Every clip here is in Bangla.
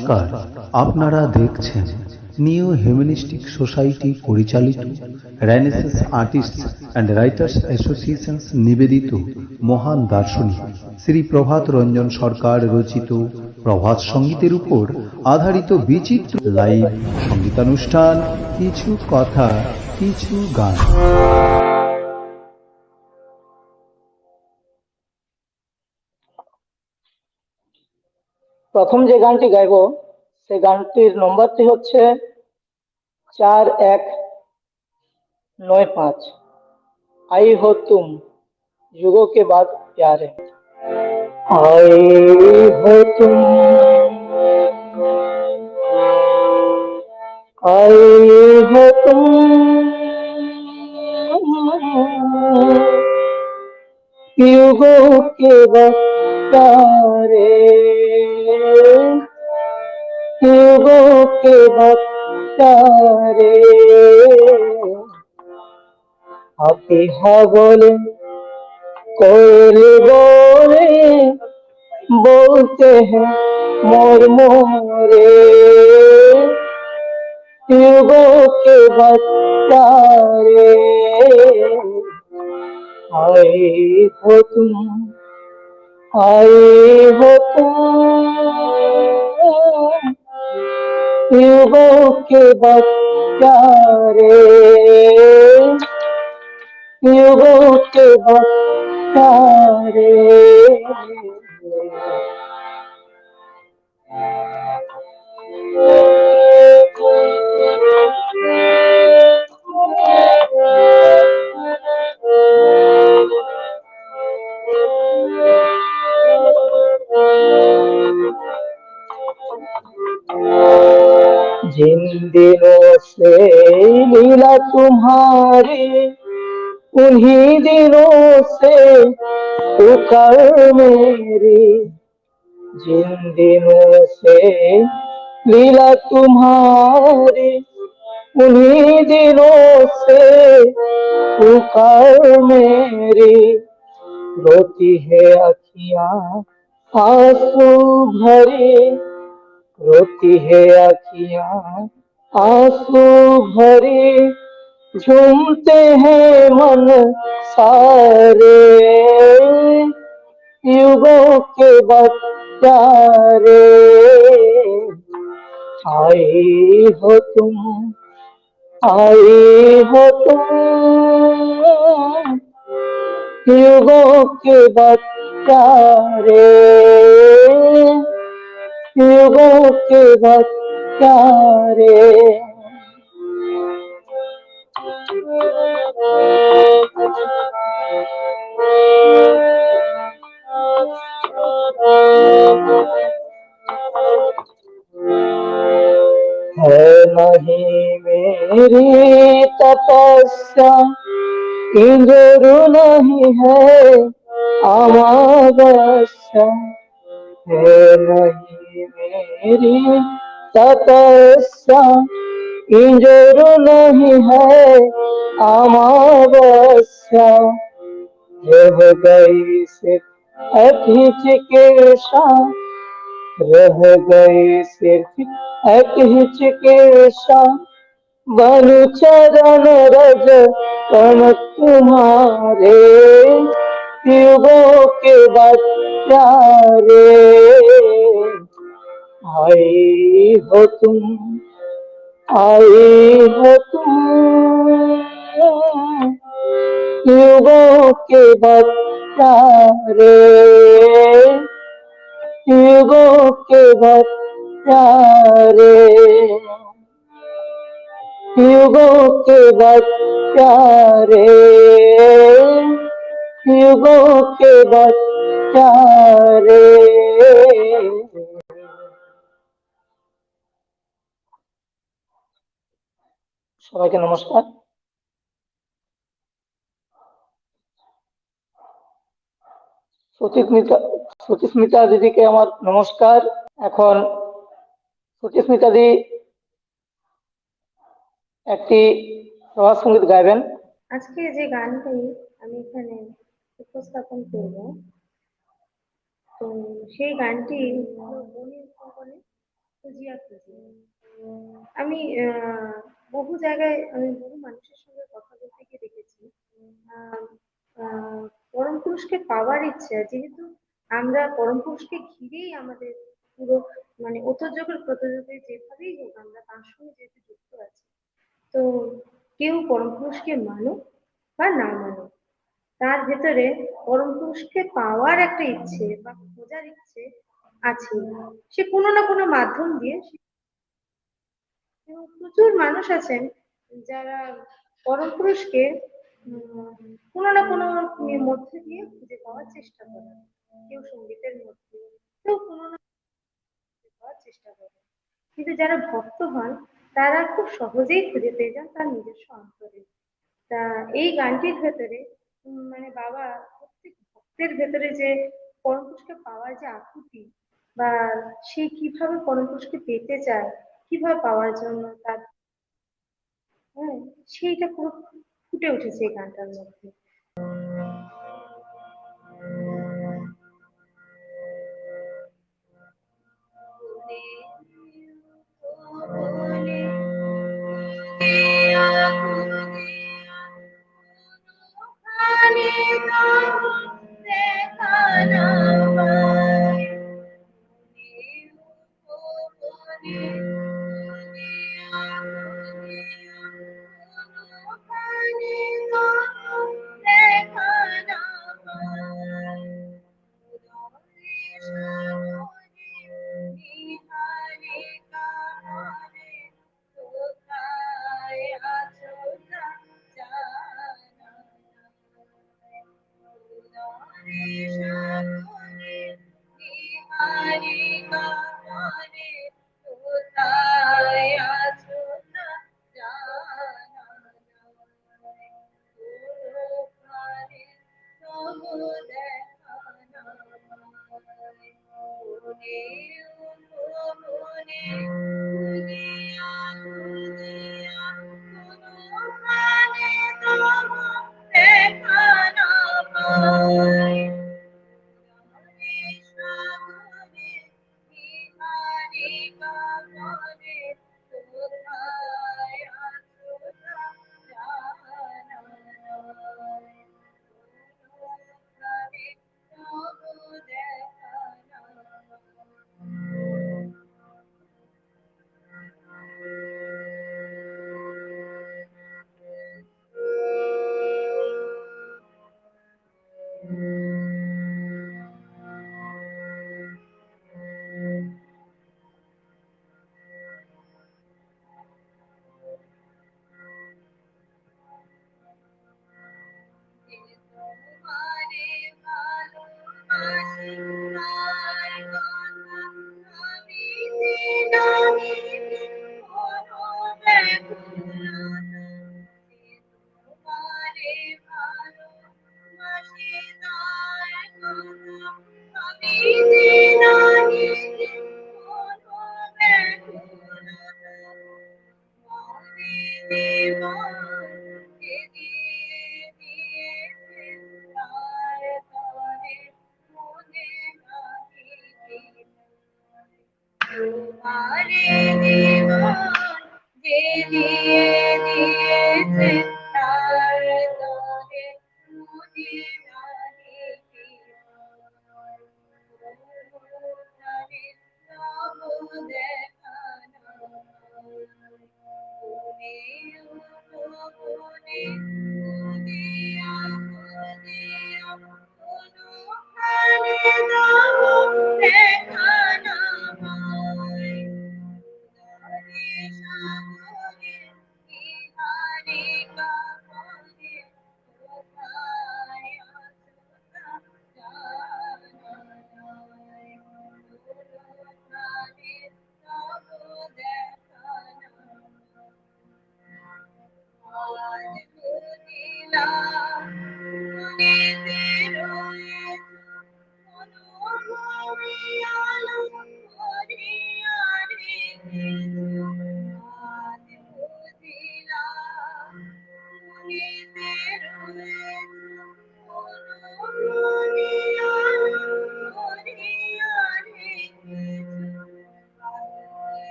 নমস্কার, আপনারা দেখছেন নিউ হিউম্যানিস্টিক সোসাইটি পরিচালিত Renaissance artists and writers associations নিবেদিত মহান দার্শনিক শ্রী প্রভাত রঞ্জন সরকার রচিত প্রভাত সঙ্গীতের উপর আধারিত বিচিত্র লাইভ সঙ্গীতানুষ্ঠান কিছু কথা কিছু গান। প্রথম যে গানটি গাইব সেই গানটির নম্বরটি হচ্ছে 4195। आई हो तुम युगों के बाद प्यारे। आई हो तुम, आई हो तुम युगों के बाद प्यारे, युगों के बाद प्यारे। पापीहा बोले कोयल बोले बोलते हैं मोर मोरे, युगों के बाद प्यारे। आए हो तुम, आए हो तुम युगों के बाद प्यारे, युगों के बाद प्यारे। जिन दिनों से लीला तुम्हारी उन्हीं दिनों से पुकार मेरी, जिन दिनों से लीला तुम्हारी उन्हीं दिनों से पुकार मेरी। रोती है अखियां आंसू भरी, रोती है अखियां आंसू भरी, झूमते हैं मन सारे, युगों के बाद प्यारे। आई हो तुम, आई हो तुम युगों के बाद प्यारे, युगों के बाद प्यारे। है नहीं मेरी तपस्या इंजरू नहीं है अमावस्या, है नहीं मेरी तपस्या इंजरू नहीं है अमावस्या। रह गई सिर्फ एक हिचकेशा, रह गई सिर्फ एक हिचकेशा, बनु चरण रज कण तुम्हारे, युगों के बाद प्यारे। आई हो तुम, आई हो तुम युगों के बाद प्यारे, युगों के बाद प्यारे, युगों के बाद प्यारे, युगों के बाद प्यारे। সবাইকে নমস্কার। সুচিস্মিতা দিদিকে আমার নমস্কার। এখন সুচিস্মিতা দি একটি প্রভাত সঙ্গীত গাইবেন। আজকে যে গানটি আমি এখানে উপস্থাপন করব, তো সেই গানটি হলো বনির কঙ্কনে খুঁজিয়া খুঁজিয়া আমি বহু জায়গায় আমি বহু মানুষের সঙ্গে কথা বলতে গিয়ে দেখেছি আহ, আহ, পরম পুরুষকে পাওয়ার ইচ্ছে, যেহেতু আমরা পরম পুরুষকে ঘিরেই আমাদের পুরো মানে অতযোগের প্রতিযোগের যেভাবেই হোক আমরা তার সঙ্গে যেহেতু যুক্ত আছি, তো কেউ পরম পুরুষকে মানুক বা না মানুক, তার ভেতরে পরম পুরুষকে পাওয়ার একটা ইচ্ছে বা খোঁজার ইচ্ছে আছে। সে কোনো না কোনো মাধ্যম দিয়ে এবং প্রচুর মানুষ আছেন যারা পরম পুরুষকে কোনো না কোনো মধ্যে দিয়ে খুঁজে পাওয়ার চেষ্টা করেন। কেউ সঙ্গীতের মধ্যে, কেউ কোনো না খুঁজে পাওয়ার চেষ্টা করেন। কিন্তু যারা ভক্ত হন তারা খুব সহজেই খুঁজে পেয়ে যান তার নিজস্ব অন্তরে। তা এই গানটির ভেতরে মানে বাবা প্রত্যেক ভক্তের ভেতরে যে পরম পুরুষকে পাওয়ার যে আকুতি, বা সে কিভাবে পরম পুরুষকে পেতে চায়, কিভাবে পাওয়ার জন্য তার, হ্যাঁ, সেইটা পুরো ফুটে উঠেছে এই গানটার মধ্যে।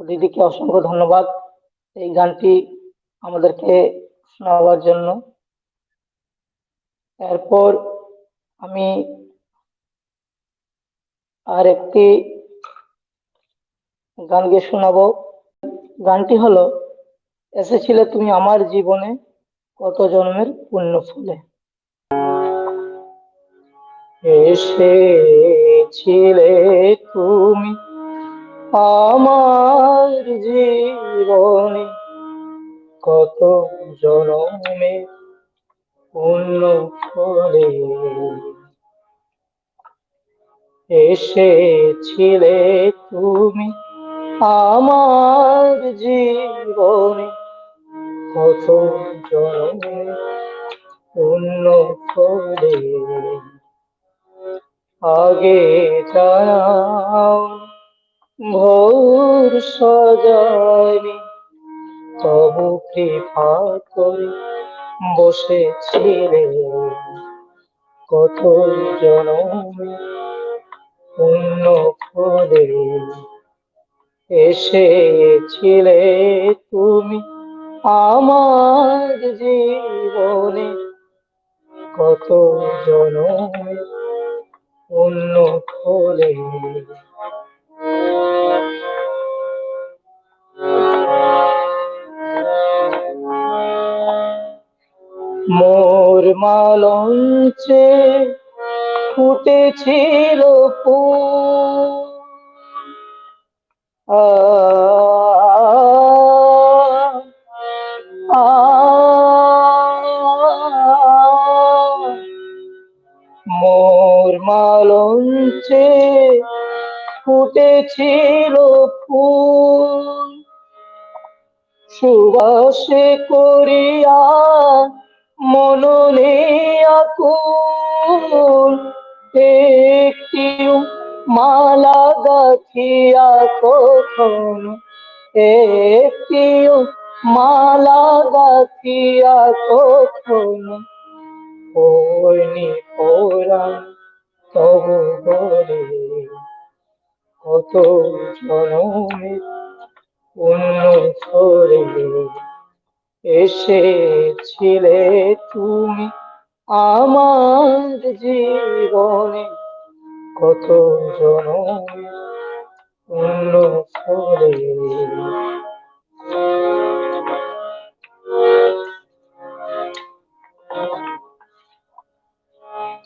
দিদিকে অসংখ্য ধন্যবাদ এই গানটি আমাদেরকে শোনাবার জন্য। এরপর আমি আর একটি গান গিয়ে শোনাবো। গানটি হলো এসেছিলে তুমি আমার জীবনে কত জন্মের পুণ্য ফলে। এসেছিলে তুমি আমার জীবনে কত জনমে পুণ্য ফলে। এসেছিলে তুমি আমার জীবনে কত জনমে পুণ্য ফলে। আগে জানাও ভোর সজানি তবু কৃপা করে বসেছিলে কত জনমে পুণ্য ফলে। এসেছিলে তুমি আমার জীবনে কত জনমে পুণ্য ফলে। মোর মালঞ্চে ফুটেছিল ফুল, আ আ মোর মালঞ্চে ফুটেছিল ফুল, সুবাসে করিয়া মননে আকুল। একটিও মালা গাথিয়া কখনো, একটিও মালা গাথিয়া কখনো হইনি পরাণ তবু বলে কত জনমে পুণ্য ফলে। এসেছিলে তুমি আমার জীবনে কত জনমে পুণ্য ফলে।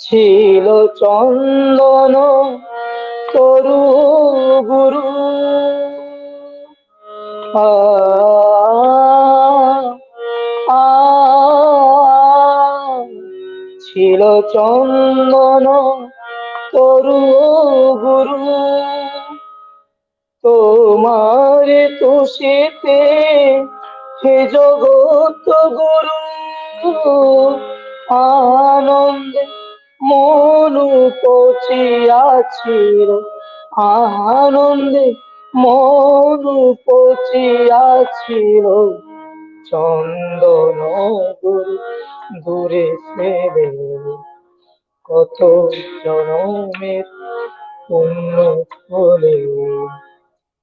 ছিল চন্দন তরু গুরু, আ আ ছিল চন্দন তরু গুরু, তোমার তুষিতে হে জগৎ গুরু। আনন্দে মনু পচিয়াছিল, আনন্দে মনু পচিয়াছিল চন্দন গুরু দূরে ফেলে কত জনমের পুণ্য ফলে।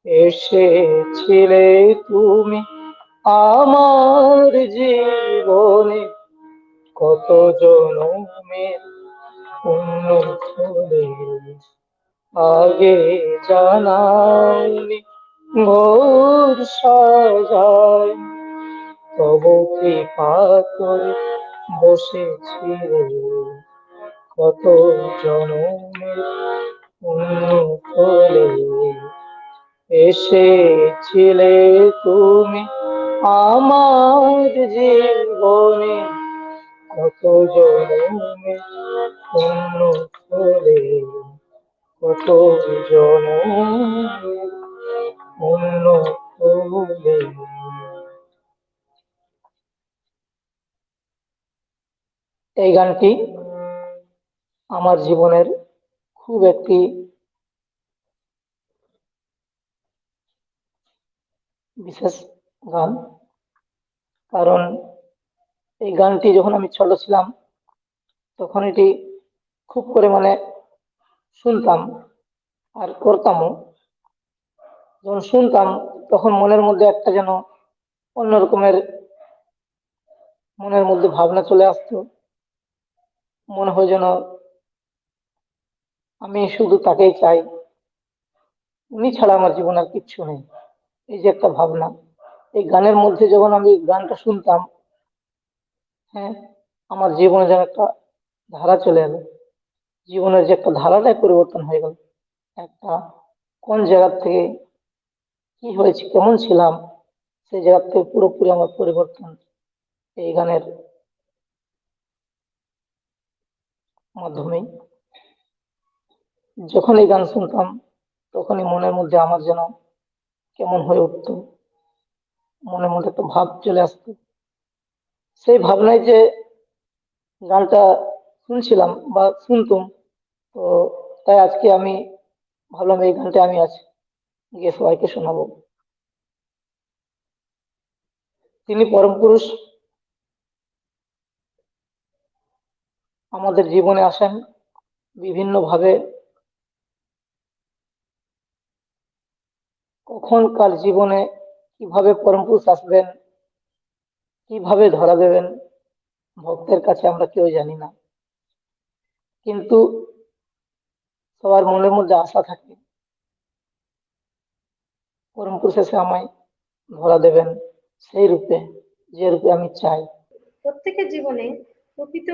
এসেছিলে তুমি আমার জীবনে কত জনমের পুণ্য ফলে। আগে জানাওনি ঘোর সাজায় তবু কৃপা করে বসেছিলে কত জনমের পুণ্য ফলে। এসেছিলে তুমি আমার জীবনে কত জনমে পুণ্য ফলে, কত জনমে পুণ্য ফলে। এই গানটি আমার জীবনের খুব একটি বিশেষ গান, কারণ এই গানটি যখন আমি ছোট ছিলাম তখন এটি খুব করে শুনতাম আর করতামও। যখন শুনতাম তখন মনের মধ্যে একটা যেন অন্য রকমের মনের মধ্যে ভাবনা চলে আসতো। মনে হয় যেন আমি শুধু তাকেই চাই, উনি ছাড়া আমার জীবন আর কিচ্ছু নেই। এই যে একটা ভাবনা, এই গানের মধ্যে যখন আমি গানটা শুনতাম, হ্যাঁ, আমার জীবনে যেন একটা ধারা চলে এলো। জীবনের যে একটা ধারাটাই পরিবর্তন হয়ে গেল। একটা কোন জায়গা থেকে কি হয়েছে, কেমন ছিলাম, সেই জায়গা থেকে পুরোপুরি আমার পরিবর্তন এই গানের মাধ্যমেই। যখন এই গান শুনতাম তখনই মনের মধ্যে আমার যেন কেমন হয়ে উঠতো, মনের মধ্যে একটা ভাব চলে আসতো। সেই ভাবনায় যে গানটা শুনছিলাম বা শুনতুম, তো তাই আজকে আমি ভাবলাম এই গানটা আমি আজ গিয়ে সবাইকে শোনাবো। তিনি পরম পুরুষ আমাদের জীবনে আসেন বিভিন্ন ভাবে। কখন কার জীবনে কিভাবে পরম পুরুষ আসবেন, কিভাবে ধরা দেবেন, ভক্তের কাছে আমরা কেউ জানি না। কিন্তু সবার মনের মধ্যে আশা থাকে পরম পুরুষ এসে আমায় ধরা দেবেন সেই রূপে, যে রূপে আমি চাই। প্রত্যেকের জীবনে প্রকৃত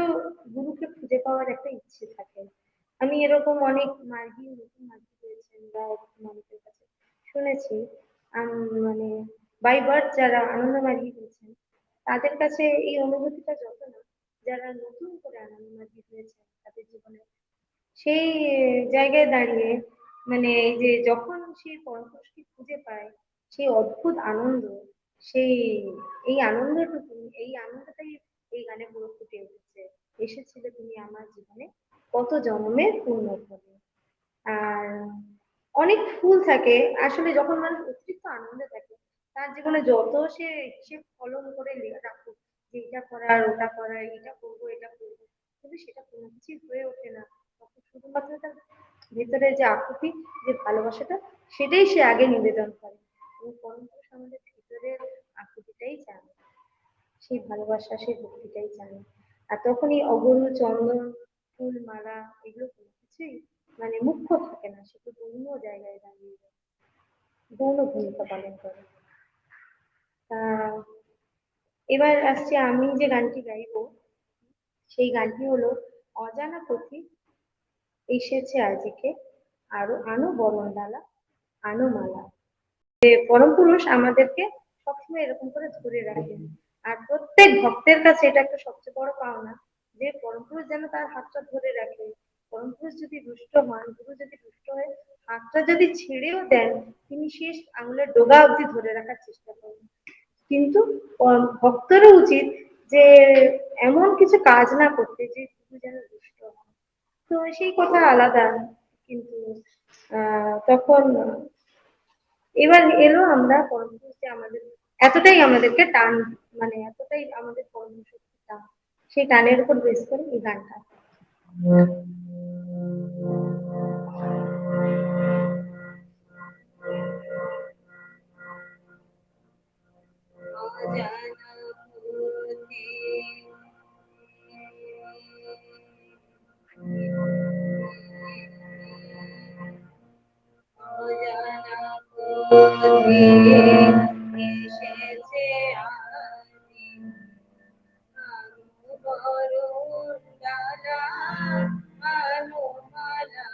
গুরুকে খুঁজে পাওয়ার একটা ইচ্ছে থাকে। আমি এরকম অনেক মার্গী, নতুন মার্গী রয়েছেন বা এরকম অনেকের কাছে শুনেছি। মানে বাই বার্থ যারা আনন্দ মার্গী হয়েছেন তাদের কাছে এই অনুভূতিটা যত না, যারা নতুন করে আনন্দ মার্গী হয়েছে তাদের জীবনে সেই জায়গায় দাঁড়িয়ে মানে এই যে যখন সেই পরমপুরুষকে খুঁজে পায়, সেই অদ্ভুত আনন্দ, সেই এই আনন্দটুকু, এই আনন্দটাই এই গানে পুরো ফুটে উঠেছে। এসেছিলে তুমি আমার জীবনে কত জন্মের পূর্ণ ফলে। আর অনেক ফুল থাকে আসলে, যখন মানুষ অতিরিক্ত আনন্দে থাকে তার জীবনে যত সে হিসেব কলম করে রাখুক যে এটা করার ওটা করার, এটা করবো এটা করবো, কিন্তু সেটা কোনো কিছুই হয়ে ওঠে না। তখন শুধুমাত্র তার ভেতরে যে আকুতি, যে ভালোবাসাটা, সেটাই সে আগে নিবেদন করে। এবং পরম পুরুষ আমাদের ভিতরের আকুতিটাই জানে, সেই ভালোবাসা সেই ভক্তিটাই জানে। আর তখনই অগরু চন্দন ফুল মালা এগুলো কোনো কিছুই মানে মুখ্য থাকে না, সেটা গৌণ জায়গায় দাঁড়িয়ে যায়, গৌণ ভূমিকা পালন করে। আহ এবার আসছে আমি যে গানটি গাইবো, সেই গানটি হলো অজানা পথি এসেছে আজকে, আরো আনো বরণ ডালা, আনো মালা। যে পরম পুরুষ আমাদেরকে সবসময় এরকম করে ধরে রাখেন। আর প্রত্যেক ভক্তের কাছে এটা একটা সবচেয়ে বড় পাওনা, যে পরম পুরুষ যেন তার হাতটা ধরে রাখে। পরম পুরুষ যদি দুষ্ট হন, গুরু যদি দুষ্ট হয়ে হাতটা যদি ছেড়েও দেন, তিনি শেষ আঙুলের ডগা অবধি ধরে রাখার চেষ্টা করেন। কিন্তু ভক্তেরও উচিত যে এমন কিছু কাজ না করতে যে গুরু যেন দুষ্ট হন। তো সেই কথা আলাদা। কিন্তু তখন এবার এলো আমরা পরমপুরুষ যে আমাদের এতটাই আমাদেরকে টান, মানে এতটাই আমাদের কর্মশক্তি টান, সেই টানের উপর বেস করে এই গানটা। এসেছে আজি বরণ ডালা, আলো মালা,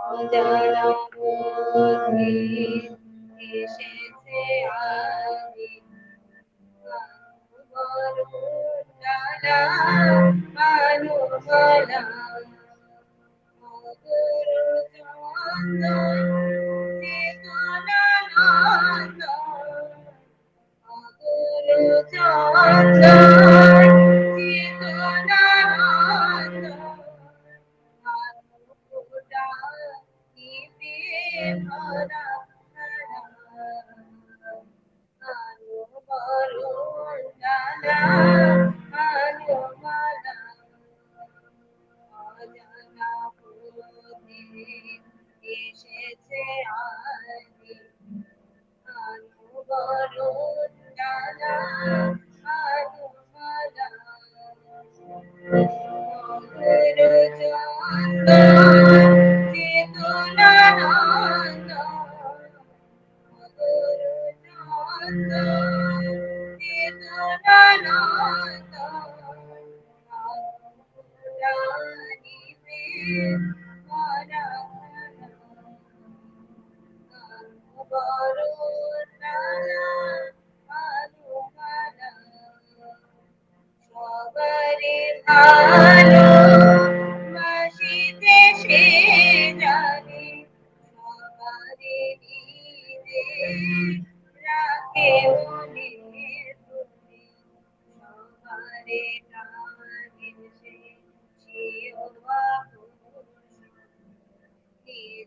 অজানা পথে এসেছে আজি বরণ ডালা, আলো মালা। মধুর চন্দন চেতনানন্দ, মধুর চন্দন চেতনানন্দ, আলোকটা নিতে ভরা ভরা, আলো বরণ ডালা, আলো মালা।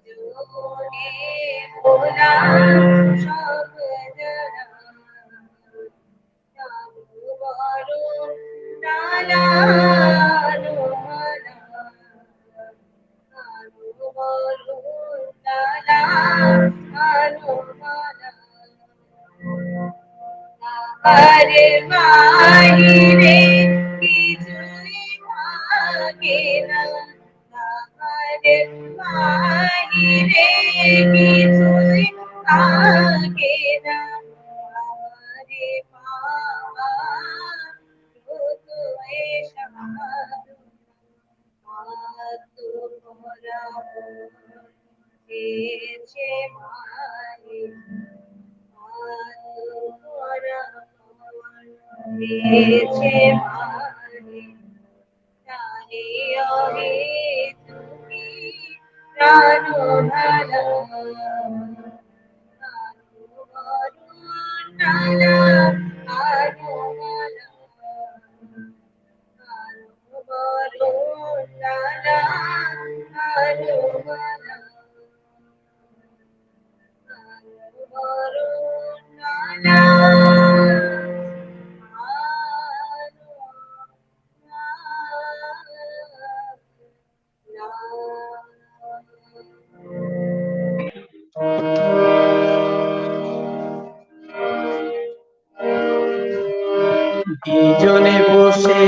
জনে ভোলা সব জনা নানু বরণ নালানো মালা নানু বরণ নালানো মালা তাহার বাহিরে কিছুই থাকে না তাহার বাহিরে কিছুই থাকে না আমারে পাওয়া ব্রত এ সাধনা দিয়েছে মায়ে দিয়েছে মায়ে জানে অহে তুমি প্রাণ ভালা নানু বরণ নালা আনো মালা নানু বরণ নালা আনো মালা নানু বরণ নালা দুজনে বসে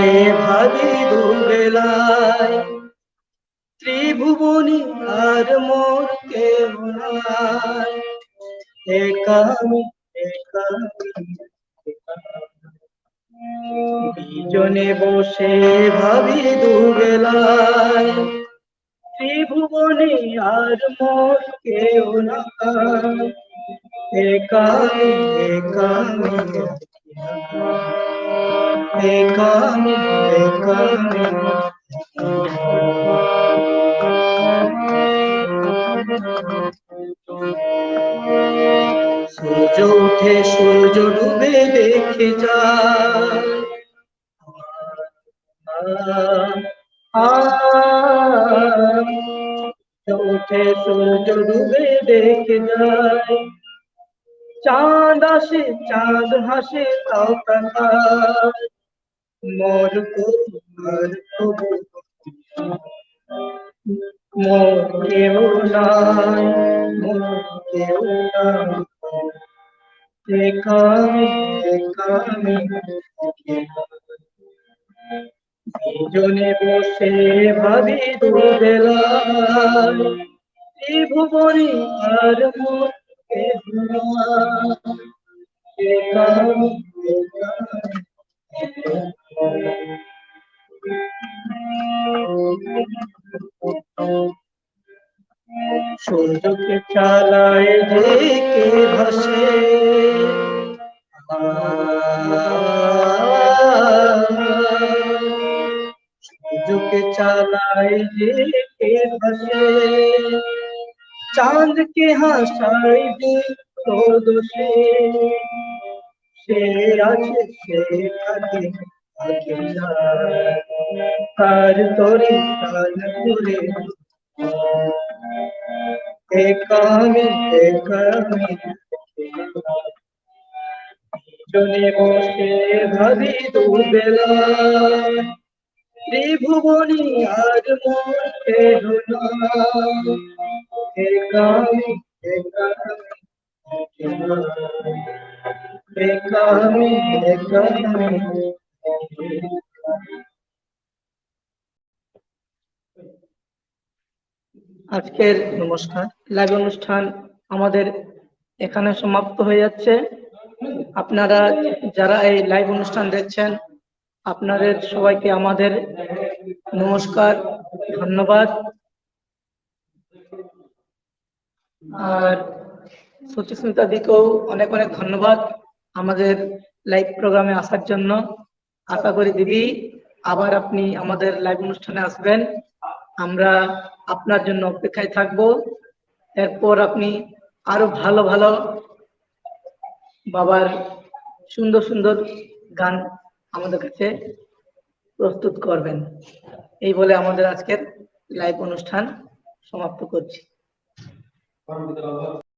ভাবি দুবেলায় ত্রিভুবনী আর মোর কেহ নাই একা আমি একা আমি, একা আমি। দুজনে বসে ভাবি দুবেলায় ত্রিভুবনী আর মোর কেহ নাই একা আমি একা আমি, একা আমি একা আমি। সূর্য উঠে সূর্য ডুবে দেখে যায় উঠে সূর্য ডুবে দেখে যায় চাঁদ আসে চাঁদ হাসে তাও কাঁদায় মোর কবু মোর কেউ নাই মোর কেউ নাই একা আমি একা আমি দুজনে বসে ভাবি দুবেলায় ত্রিভুবনী আর মোর কেহ নাই একা আমি একা আমি। সূর্যকে চালায় যে কে ভাসে সূর্যকে চালায় যে কে ভাসে চাঁদকে হাসায় যে দোষে সে আছে সে থাকে থাকে না তার তরি প্রাণ ঘুরে একা আমি একা আমি দুজনে বসে ভাবি দুবেলায় ত্রিভুবনী আর মোর কেহ নাই একা আমি একা আমি একা আমি একা আমি। আজকের নমস্কার লাইভ অনুষ্ঠান আমাদের এখানে সমাপ্ত হয়ে যাচ্ছে। আপনারা যারা এই লাইভ অনুষ্ঠান দেখছেন আপনাদের সবাইকে আমাদের নমস্কার, ধন্যবাদ। আর সুচিস্মিতা দিকেও অনেক অনেক ধন্যবাদ আমাদের লাইভ প্রোগ্রামে আসার জন্য। আশা করি দিদি আবার আপনি আমাদের লাইভ অনুষ্ঠানে আসবেন, আমরা আপনার জন্য অপেক্ষায় থাকবো। এরপর আপনি আরো ভালো ভালো বাবার সুন্দর সুন্দর গান আমাদের কাছে প্রস্তুত করবেন। এই বলে আমাদের আজকের লাইভ অনুষ্ঠান সমাপ্ত করছি। পরমপিতা